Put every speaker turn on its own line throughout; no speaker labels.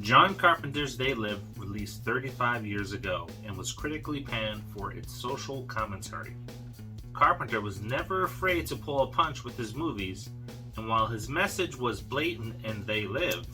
John Carpenter's They Live released 35 years ago and was critically panned for its social commentary. Carpenter was never afraid to pull a punch with his movies, and while his message was blatant in They Live,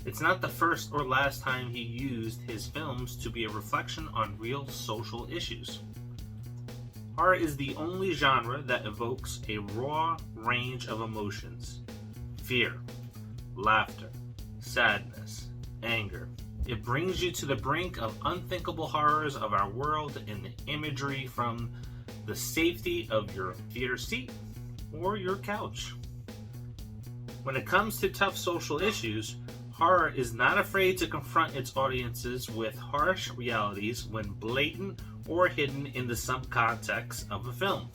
it's not the first or last time he used his films to be a reflection on real social issues. Horror is the only genre that evokes a raw range of emotions: fear, laughter, sadness, anger. It brings you to the brink of unthinkable horrors of our world in the imagery from the safety of your theater seat or your couch. When it comes to tough social issues, horror is not afraid to confront its audiences with harsh realities when blatant or hidden in the subcontext of a film.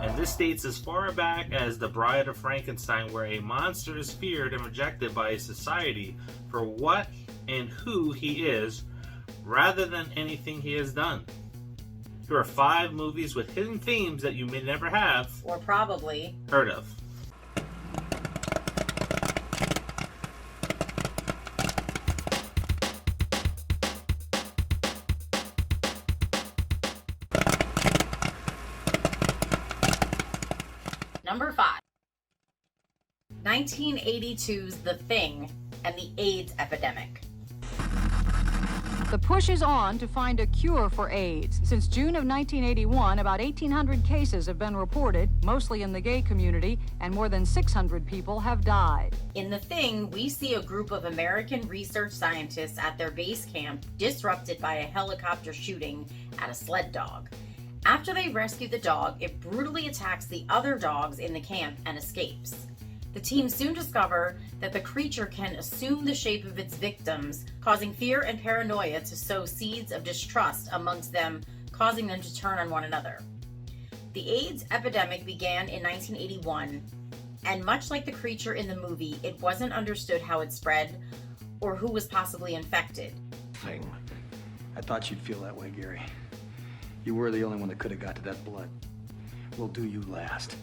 And this dates as far back as The Bride of Frankenstein, where a monster is feared and rejected by society for what and who he is, rather than anything he has done. Here are 5 movies with hidden themes that you may never have,
or probably,
heard of.
Number 5. 1982's The Thing and the AIDS epidemic.
The push is on to find a cure for AIDS. Since June of 1981, about 1,800 cases have been reported, mostly in the gay community, and more than 600 people have died.
In The Thing, we see a group of American research scientists at their base camp disrupted by a helicopter shooting at a sled dog. After they rescue the dog, it brutally attacks the other dogs in the camp and escapes. The team soon discover that the creature can assume the shape of its victims, causing fear and paranoia to sow seeds of distrust amongst them, causing them to turn on one another. The AIDS epidemic began in 1981, and much like the creature in the movie, it wasn't understood how it spread or who was possibly infected.
Thing. I thought you'd feel that way, Gary. You were the only one that could have got to that blood. We'll do you last.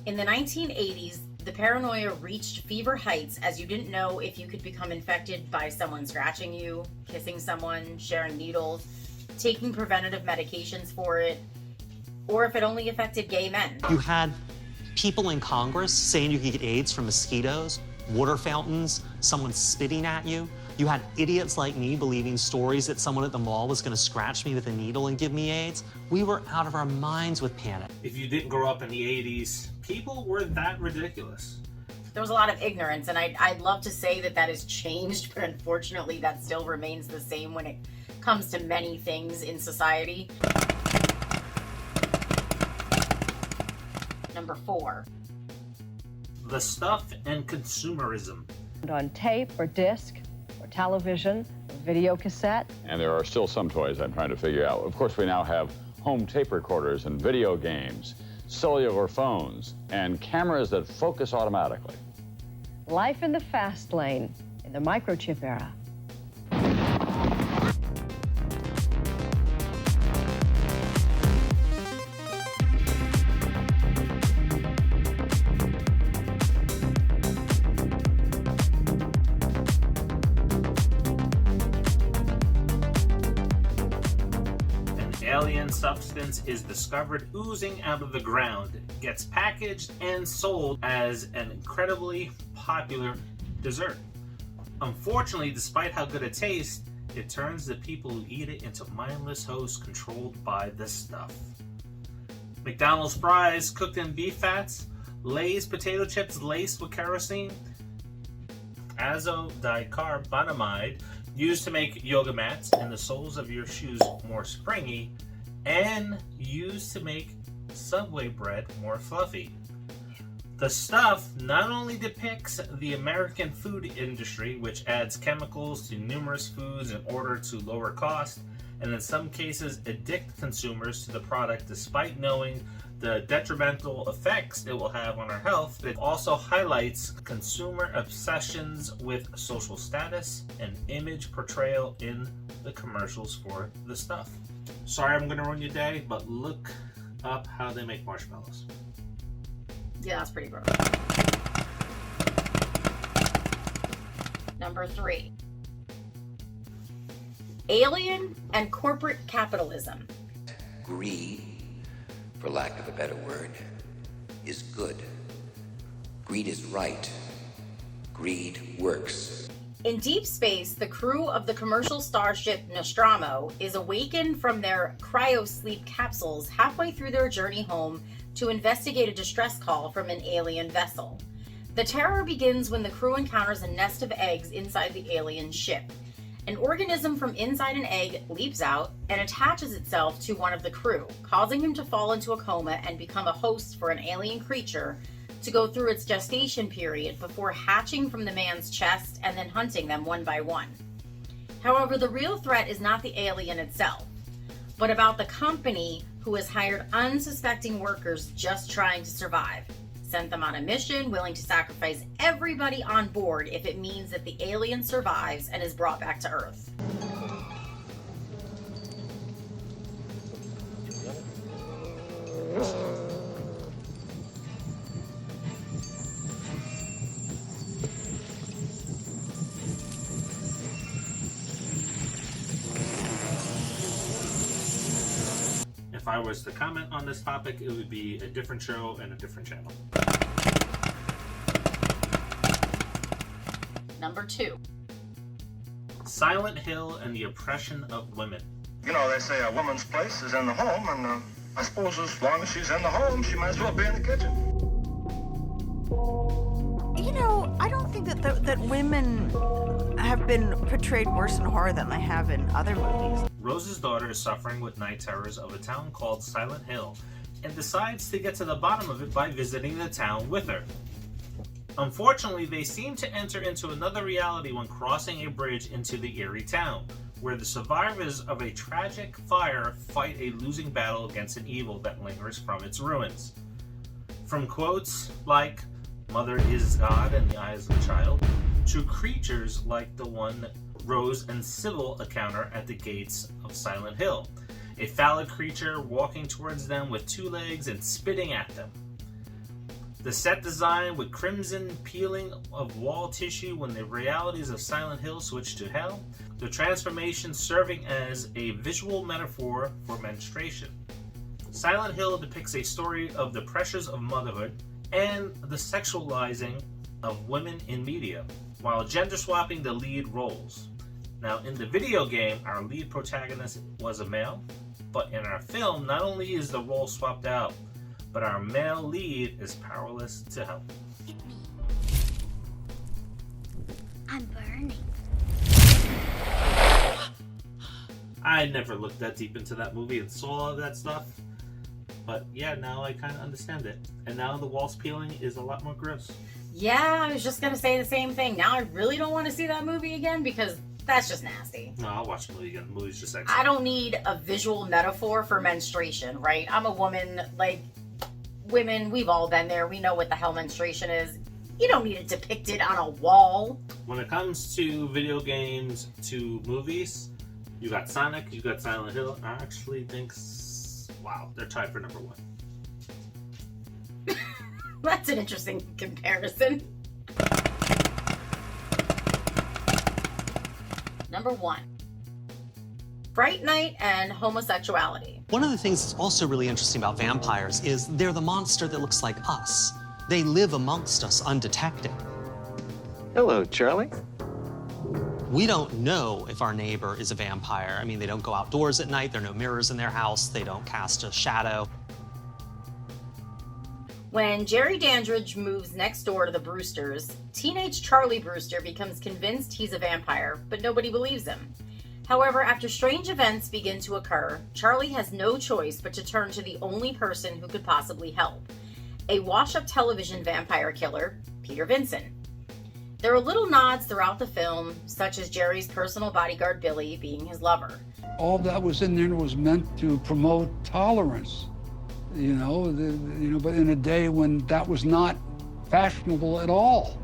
In the 1980s, the paranoia reached fever heights as you didn't know if you could become infected by someone scratching you, kissing someone, sharing needles, taking preventative medications for it, or if it only affected gay men.
You had people in Congress saying you could get AIDS from mosquitoes, water fountains, someone spitting at you. You had idiots like me believing stories that someone at the mall was going to scratch me with a needle and give me AIDS. We were out of our minds with panic.
If you didn't grow up in the 80s, people were that ridiculous.
There was a lot of ignorance, and I'd love to say that has changed, but unfortunately that still remains the same when it comes to many things in society. Number 4.
The Stuff and Consumerism.
On tape or disc or television or video cassette.
And there are still some toys I'm trying to figure out. Of course, we now have home tape recorders and video games, cellular phones, and cameras that focus automatically.
Life in the fast lane in the microchip era.
Alien substance is discovered oozing out of the ground, gets packaged and sold as an incredibly popular dessert. Unfortunately, despite how good it tastes, it turns the people who eat it into mindless hosts controlled by this stuff. McDonald's fries cooked in beef fats, Lay's potato chips laced with kerosene, azo dicarbonamide used to make yoga mats and the soles of your shoes more springy, and used to make Subway bread more fluffy. The stuff not only depicts the American food industry, which adds chemicals to numerous foods in order to lower cost, and in some cases addict consumers to the product despite knowing the detrimental effects it will have on our health, it also highlights consumer obsessions with social status and image portrayal in the commercials for the stuff. Sorry I'm gonna ruin your day, but look up how they make marshmallows.
Yeah, that's pretty gross. Number 3. Alien and corporate capitalism.
Greed, for lack of a better word, is good. Greed is right. Greed works.
In deep space, the crew of the commercial starship Nostromo is awakened from their cryosleep capsules halfway through their journey home to investigate a distress call from an alien vessel. The terror begins when the crew encounters a nest of eggs inside the alien ship. An organism from inside an egg leaps out and attaches itself to one of the crew, causing him to fall into a coma and become a host for an alien creature to go through its gestation period before hatching from the man's chest and then hunting them one by one. However, the real threat is not the alien itself, but about the company who has hired unsuspecting workers just trying to survive, sent them on a mission, willing to sacrifice everybody on board if it means that the alien survives and is brought back to Earth.
If I was to comment on this topic, it would be a different show and a different channel.
Number 2.
Silent Hill and the oppression of women.
You know, they say a woman's place is in the home, and I suppose as long as she's in the home, she might as well be in the kitchen.
You know, I don't think that women have been portrayed worse in horror than they have in other movies.
Rose's daughter is suffering with night terrors of a town called Silent Hill and decides to get to the bottom of it by visiting the town with her. Unfortunately, they seem to enter into another reality when crossing a bridge into the eerie town, where the survivors of a tragic fire fight a losing battle against an evil that lingers from its ruins. From quotes like, "Mother is God in the eyes of a child," to creatures like the one Rose and Sybil encounter at the gates of Silent Hill, a phallic creature walking towards them with 2 legs and spitting at them. The set design with crimson peeling of wall tissue when the realities of Silent Hill switch to hell, the transformation serving as a visual metaphor for menstruation. Silent Hill depicts a story of the pressures of motherhood and the sexualizing of women in media, while gender swapping the lead roles. Now, in the video game, our lead protagonist was a male, but in our film, not only is the role swapped out, but our male lead is powerless to help.
Hit me. I'm burning.
I never looked that deep into that movie and saw all of that stuff, but yeah, now I kind of understand it. And now the walls peeling is a lot more gross.
Yeah, I was just gonna say the same thing. Now I really don't want to see that movie again because that's just nasty.
No, I'll watch the movie again. The movie's just excellent.
I don't need a visual metaphor for menstruation, right? I'm a woman, like, women, we've all been there. We know what the hell menstruation is. You don't need it depicted on a wall.
When it comes to video games to movies, you got Sonic, you got Silent Hill. I actually think, wow, they're tied for number 1.
That's an interesting comparison. Number 1. Fright Night and homosexuality.
One of the things that's also really interesting about vampires is they're the monster that looks like us. They live amongst us undetected.
Hello, Charlie.
We don't know if our neighbor is a vampire. I mean, they don't go outdoors at night. There are no mirrors in their house. They don't cast a shadow.
When Jerry Dandridge moves next door to the Brewsters, teenage Charlie Brewster becomes convinced he's a vampire, but nobody believes him. However, after strange events begin to occur, Charlie has no choice but to turn to the only person who could possibly help, a wash-up television vampire killer, Peter Vincent. There are little nods throughout the film, such as Jerry's personal bodyguard Billy being his lover.
All that was in there was meant to promote tolerance.
But in a day when that was not fashionable at all.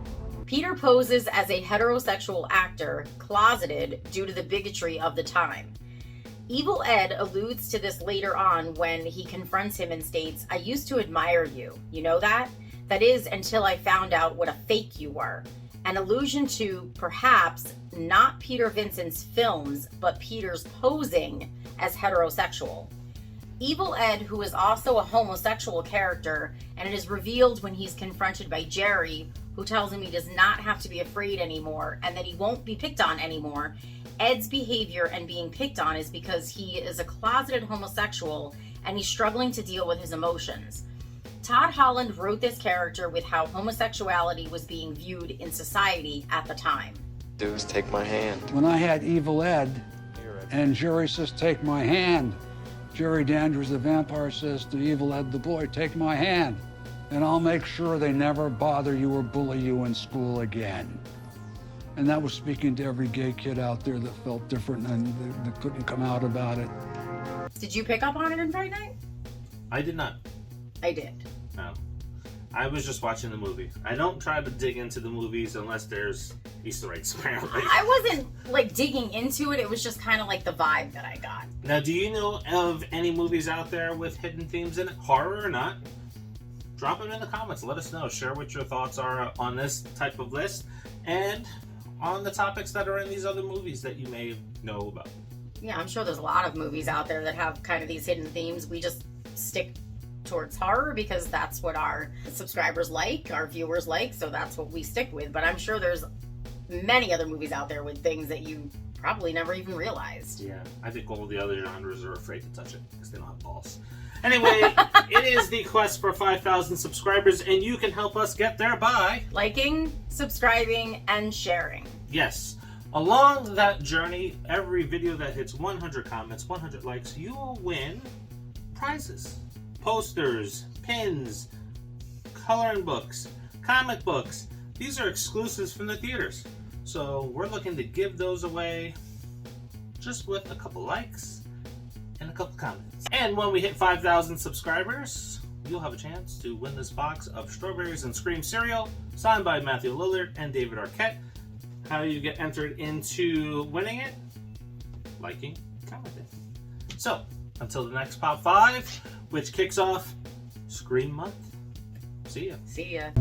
Peter poses as a heterosexual actor, closeted due to the bigotry of the time. Evil Ed alludes to this later on when he confronts him and states, "I used to admire you. You know that? That is, until I found out what a fake you were." An allusion to, perhaps, not Peter Vincent's films, but Peter's posing as heterosexual. Evil Ed, who is also a homosexual character, and it is revealed when he's confronted by Jerry, who tells him he does not have to be afraid anymore and that he won't be picked on anymore. Ed's behavior and being picked on is because he is a closeted homosexual and he's struggling to deal with his emotions. Todd Holland wrote this character with how homosexuality was being viewed in society at the time.
Do is take my hand.
When I had Evil Ed and Jerry says, "Take my hand," Jerry Danders, the vampire, says to Evil Ed the boy, "Take my hand, and I'll make sure they never bother you or bully you in school again." And that was speaking to every gay kid out there that felt different and that couldn't come out about it.
Did you pick up on it in Fright Night?
I did not.
I did.
No. I was just watching the movie. I don't try to dig into the movies unless there's Easter eggs, apparently.
I wasn't, digging into it. It was just kind of like the vibe that I got.
Now, do you know of any movies out there with hidden themes in it? Horror or not? Drop them in the comments. Let us know. Share what your thoughts are on this type of list and on the topics that are in these other movies that you may know about.
Yeah, I'm sure there's a lot of movies out there that have kind of these hidden themes. We just stick towards horror because that's what our subscribers like, our viewers like, so that's what we stick with. But I'm sure there's many other movies out there with things that you probably never even realized.
Yeah, I think all the other genres are afraid to touch it because they don't have balls. Anyway, it is the quest for 5,000 subscribers, and you can help us get there by
liking, subscribing, and sharing.
Yes. Along that journey, every video that hits 100 comments, 100 likes, you will win prizes. Posters, pins, coloring books, comic books. These are exclusives from the theaters. So we're looking to give those away just with a couple likes and a couple comments. And when we hit 5,000 subscribers, you'll have a chance to win this box of Strawberries and Scream cereal, signed by Matthew Lillard and David Arquette. How you get entered into winning it? Liking, commenting. So, until the next Pop 5, which kicks off Scream Month. See ya.
See ya.